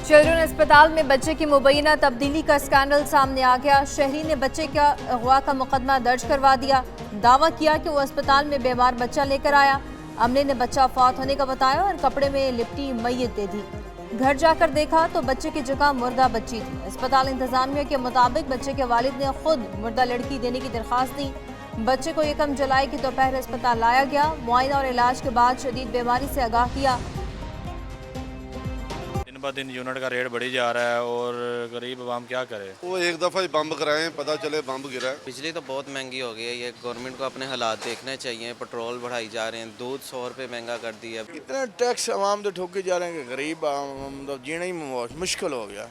Children अस्पताल में बच्चे की मुबैना तब्दीली का स्कैंडल सामने आ गया। शहरी ने बच्चे का अगवा का मुकदमा दर्ज करवा दिया। दावा किया कि वो अस्पताल में बीमार बच्चा लेकर आया। अमले ने बच्चा फौत होने का बताया और कपड़े में लिपटी मैयत दे दी। घर जाकर देखा तो बच्चे की जगह मुर्दा बच्ची थी। अस्पताल इंतजामिया के मुताबिक बच्चे के वालिद ने खुद मुर्दा लड़की देने की दरख्वास्त दी। बच्चे को 1 जुलाई की दोपहर अस्पताल लाया गया। मुआयना और इलाज के बाद शदीद बीमारी से आगाह किया। दिन ब दिन यूनिट का रेट बढ़ी जा रहा है और गरीब आवाम क्या करे। वो एक दफ़ा ही बम्ब कराएं, पता चले बम्ब गिरा है। बिजली तो बहुत महंगी हो गई है। ये गवर्नमेंट को अपने हालात देखने चाहिए। पेट्रोल बढ़ाई जा रहे हैं, दूध 100 रुपये महंगा कर दिया। इतना टैक्स आवाम तो ठोके जा रहे हैं कि गरीब आवाम तो जीना ही मुश्किल हो गया।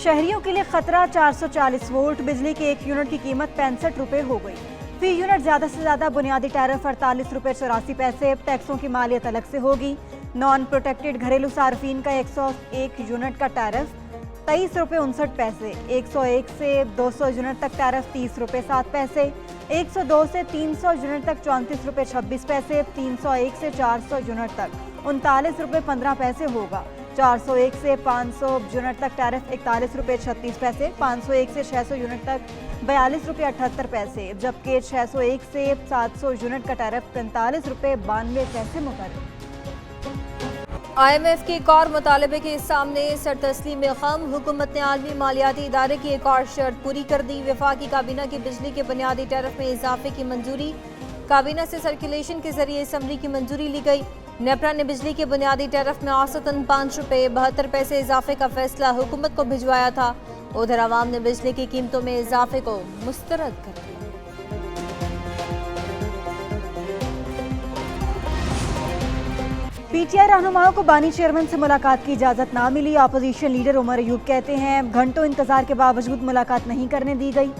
शहरियों के लिए खतरा 440 वोल्ट बिजली के 1 यूनिट की कीमत 65 रुपये हो गई। फी यूनिट ज्यादा से ज्यादा बुनियादी टैरिफ 48 रुपये 84 पैसे। टैक्सों की मालियत अलग से होगी। नॉन प्रोटेक्टेड घरेलू सार्फिन का 101 यूनिट का टैरिफ 23 रुपये 59 पैसे। 101 से 200 यूनिट तक टैरिफ 30 रुपये 7 पैसे। 102 से 300 यूनिट तक 34 रुपये 26 पैसे। 301 से 400 यूनिट तक 39 रुपये 15 पैसे होगा। 401 से 500 यूनिट तक टैरिफ 41 रुपये 36 पैसे। 501 से 600 यूनिट तक 42 रुपये 78 पैसे, जबकि 601 से 700 यूनिट का टैरिफ 45 रुपये 92 पैसे मुकर्रर। IMF के एक और मुतालबे के सामने सर तस्लीम खम। हुकूमत ने आलमी मालियाती इदारे की एक और शर्त पूरी कर दी। वफाकी काबीना की बिजली के बुनियादी टैरिफ में इजाफे की मंजूरी। काबीना से सर्कुलेशन के जरिए असम्बली की मंजूरी ली गई। नेपरा ने बिजली के बुनियादी टैरिफ में औसतन 5 रुपये 72 पैसे इजाफे का फैसला हुकूमत को भिजवाया था। उधर आवाम ने बिजली की कीमतों में इजाफे को मुस्तरद कर दिया। पीटीआई रहनुमाओं को बानी चेयरमैन से मुलाकात की इजाजत ना मिली। अपोजिशन लीडर उमर अयूब कहते हैं घंटों इंतजार के बावजूद मुलाकात नहीं करने दी गई।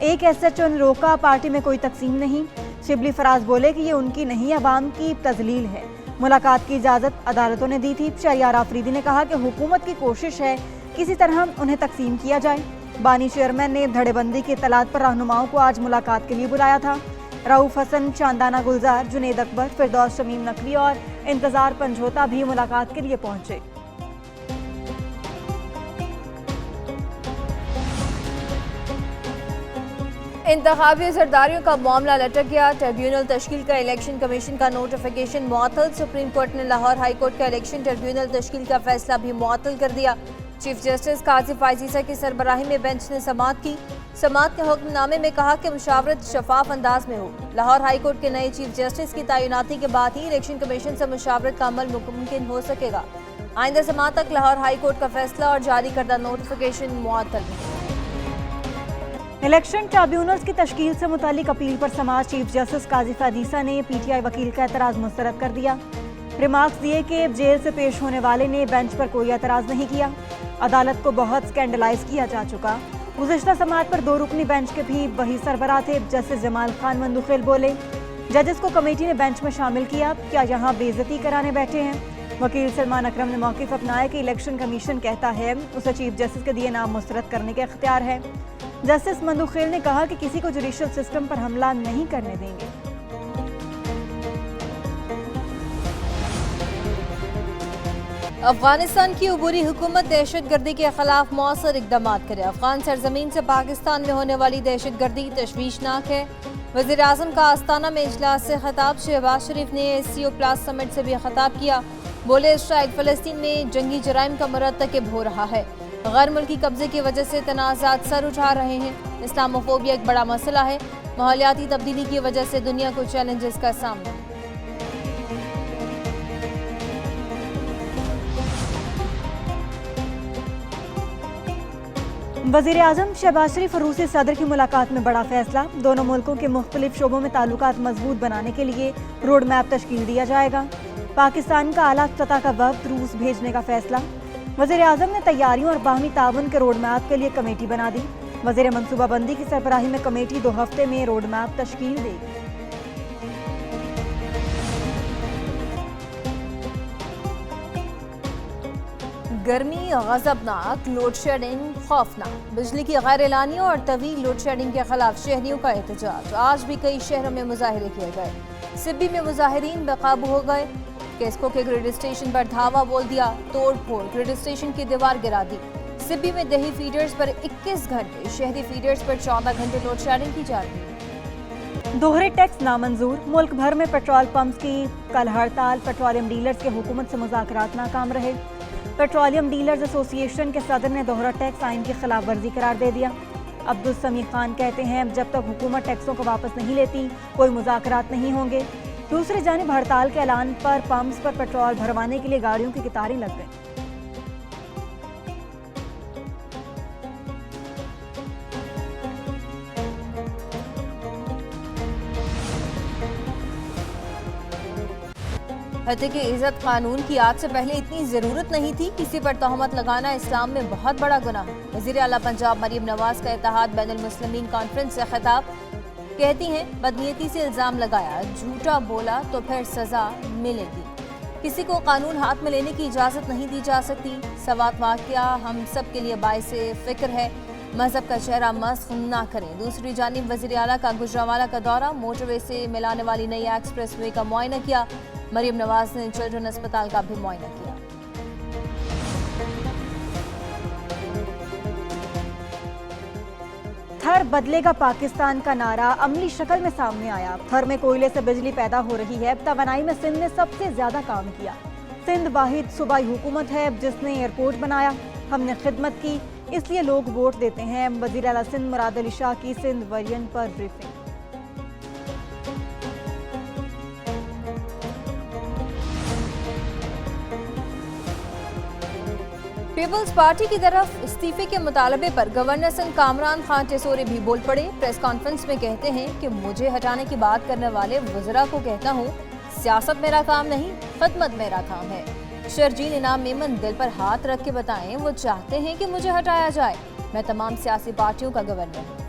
एक SHO ने रोका, पार्टी में कोई तकसीम नहीं। शिबली फराज बोले कि ये उनकी नहीं अवाम की तजलील है। मुलाकात की इजाजत अदालतों ने दी थी। शहरियार आफरीदी ने कहा कि हुकूमत की कोशिश है किसी तरह उन्हें तकसीम किया जाए। बानी चेयरमैन ने धड़ेबंदी के इत्तलात पर रहनुमाओं को आज मुलाकात के लिए बुलाया था। रऊफ हसन, चांदाना गुलजार, जुनेद अकबर, फिरदौस शमीम नकवी और इंतजार पंजोता भी मुलाकात के लिए पहुंचे। इंतखाबी जरदारियों का मामला लटक गया। ट्रिब्यूनल तश्कील का इलेक्शन कमीशन का नोटिफिकेशन मुअत्तल। सुप्रीम कोर्ट ने लाहौर हाई कोर्ट का इलेक्शन ट्रिब्यूनल तश्कील का फैसला भी मुअत्तल कर दिया। चीफ जस्टिस काजी फाइजीसा की सरबराही में बेंच ने समाअत की। समाअत के हुक्मनामे में कहा कि मुशावरत शफाफ अंदाज में हो। लाहौर हाई कोर्ट के नए चीफ जस्टिस की तैनाती के बाद ही इलेक्शन कमीशन से मुशावरत का अमल मुमकिन हो सकेगा। आइंदा समाअत तक लाहौर हाई कोर्ट का फैसला और जारी करदा नोटिफिकेशन मुअत्तल है। इलेक्शन ट्रिब्यूनल्स की तश्कील से मुतालिक अपील पर समाज चीफ जस्टिस काजी फाइजीसा ने PTI वकील का एतराज़ मुस्तरद कर दिया। रिमार्क्स दिए कि जेल से पेश होने वाले ने बेंच पर कोई एतराज़ नहीं किया। अदालत को बहुत स्कैंडलाइज किया जा चुका। गुज़िश्ता समाअत पर 2 रुकनी बेंच के भी वही सरबराह थे। जस्टिस जमाल खान मंदुखेल बोले, जजेस को कमेटी ने बेंच में शामिल किया, क्या यहाँ बेइज्जती कराने बैठे हैं। वकील सलमान अकरम ने मौक़िफ़ अपनाया कि इलेक्शन कमीशन कहता है उसे चीफ जस्टिस के दिए नाम मुस्तरद करने के इख्तियार है। जस्टिस मंदुखेल ने कहा कि किसी को जुडिशल सिस्टम पर हमला नहीं करने देंगे। अफगानिस्तान की अबूरी हुकूमत दहशतगर्दी के खिलाफ मौसर इकदाम करे। अफगान सरजमीन से पाकिस्तान में होने वाली दहशतगर्दी तशवीशनाक है। वज़ीर आज़म का आस्ताना में इजलास से खिताब। शहबाज शरीफ ने SCO+ समिट से भी खिताब किया। बोले इसराइल फ़लस्तीन में जंगी जराइम का मरतकब हो रहा है। गैर मुल्की कब्जे की वजह से तनाज़ात सर उठा रहे हैं। इस्लामोफोबिया एक बड़ा मसला है। माहौलियाती तब्दीली की वजह से दुनिया को चैलेंजेस का सामना। वज़ीर आज़म शहबाज शरीफ और रूसी सदर की मुलाकात में बड़ा फैसला। दोनों मुल्कों के मुख्तलिफ शोबों में ताल्लुकात मजबूत बनाने के लिए रोड मैप तश्कील दिया जाएगा। पाकिस्तान का आला सतह का वफ्द रूस भेजने का फैसला। वज़ीर आज़म ने तैयारियों और बाहमी ताउन के रोड मैप के लिए कमेटी बना दी। वज़ीर मनसूबाबंदी की सरबराही में कमेटी 2 हफ्ते में रोड मैप तश्कील देगी। गर्मी गज़बनाक, लोड शेडिंग खौफनाक। बिजली की गैर एलानी और तवील लोड शेडिंग के खिलाफ शहरियों का एहतजाज। आज भी कई शहरों में मुजाहरे किए गए। सिब्बी में मुजाहिरीन बेकाबू हो गए। केस्को के ग्रिड स्टेशन पर धावा बोल दिया, तोड़ फोड़, ग्रिड स्टेशन की दीवार गिरा दी। सिब्बी में दही फीडर्स पर 21 घंटे, शहरी फीडर्स पर 14 घंटे लोड शेडिंग की जा रही है। दोहरे टैक्स नामंजूर, मुल्क भर में पेट्रोल पंप्स की कल हड़ताल, पेट्रोलियम डीलर्स के हुकूमत से मुज़ाकरात नाकाम रहे। पेट्रोलियम डीलर्स एसोसिएशन के सदर ने दोहरा टैक्स आइन की खिलाफ वर्जी करार दे दिया। अब्दुल समी खान कहते हैं जब तक हुकूमत टैक्सों को वापस नहीं लेती कोई मुज़ाकरात नहीं होंगे। दूसरी जानिब हड़ताल के ऐलान पर पंप्स पर पेट्रोल भरवाने के लिए गाड़ियों की कतारें लग गई। हत्या की इज्जत कानून की आज से पहले इतनी जरूरत नहीं थी। किसी पर तोहमत लगाना इस्लाम में बहुत बड़ा गुनाह है। वज़ीर आला पंजाब मरियम नवाज का इत्तेहाद बैनुल मुस्लिमीन कॉन्फ्रेंस से खिताब, कहती हैं बदनीयती से इल्जाम लगाया, झूठा बोला तो फिर सजा मिलेगी। किसी को कानून हाथ में लेने की इजाजत नहीं दी जा सकती। सवात वाक़या हम सब के लिए बाइसे फिक्र है, मजहब का चेहरा मस्ख ना करें। दूसरी जानिब वज़ीर आला का गुजरांवाला का दौरा, मोटरवे से मिलाने वाली नई एक्सप्रेस वे का मुआयना किया। मरियम नवाज ने चिल्ड्रन अस्पताल का भी मुआयना किया। थर बदलेगा पाकिस्तान का नारा अमली शक्ल में सामने आया। थर में कोयले से बिजली पैदा हो रही है। तवानाई में सिंध ने सबसे ज्यादा काम किया। सिंध वाहिद सूबाई हुकूमत है जिसने एयरपोर्ट बनाया। हमने खिदमत की इसलिए लोग वोट देते हैं। वज़ीर आला सिंध मुराद अली शाह की सिंध वेरिएंट पर ब्रीफिंग। पीपल्स पार्टी की तरफ इस्तीफे के मुतालबे पर गवर्नर सिंध कामरान खान टेसोरे भी बोल पड़े। प्रेस कॉन्फ्रेंस में कहते हैं कि मुझे हटाने की बात करने वाले वज़रा को कहता हूँ, सियासत मेरा काम नहीं, खिदमत मेरा काम है। शर्जील इनाम मेमन दिल पर हाथ रख के बताएं वो चाहते हैं कि मुझे हटाया जाए। मैं तमाम सियासी पार्टियों का गवर्नर हूँ।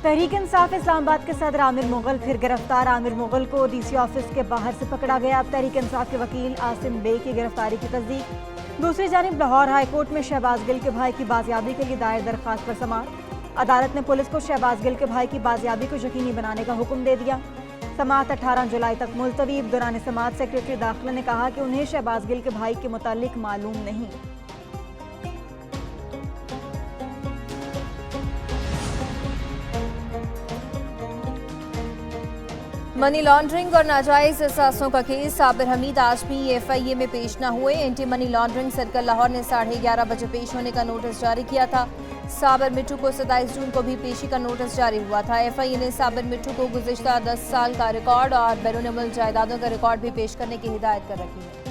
तहरीक इंसाफ इस्लामाबाद के सदर आमिर मुगल फिर गिरफ्तार। आमिर मुगल को डीसी ऑफिस के बाहर से पकड़ा गया। अब तहरीक इंसाफ के वकील आसिम बे की गिरफ्तारी की तस्दीक। दूसरी जानिब लाहौर हाईकोर्ट में शहबाज गिल के भाई की बाजियाबी के लिए दायर दरखास्त पर समाअत। अदालत ने पुलिस को शहबाज गिल के भाई की बाजियाबी को यकीनी बनाने का हुक्म दे दिया। समाअत 18 जुलाई तक मुलतवी। दौरान समाअत सेक्रेटरी दाखिला ने कहा कि उन्हें शहबाज गिल के भाई के मुतालिक मालूम नहीं। मनी लॉन्ड्रिंग और नाजायज असासों का केस, साबिर हमीद आज भी एफआईए में पेश न हुए। Anti money laundering circle Lahore ने 11:30 बजे पेश होने का नोटिस जारी किया था। साबिर मिट्टू को 27 जून को भी पेशी का नोटिस जारी हुआ था। एफआईए ने साबिर मिट्टू को गुज़िश्ता 10 साल का रिकॉर्ड और बैरून मुल्क जायदादों का रिकॉर्ड भी पेश करने की हिदायत कर रखी है।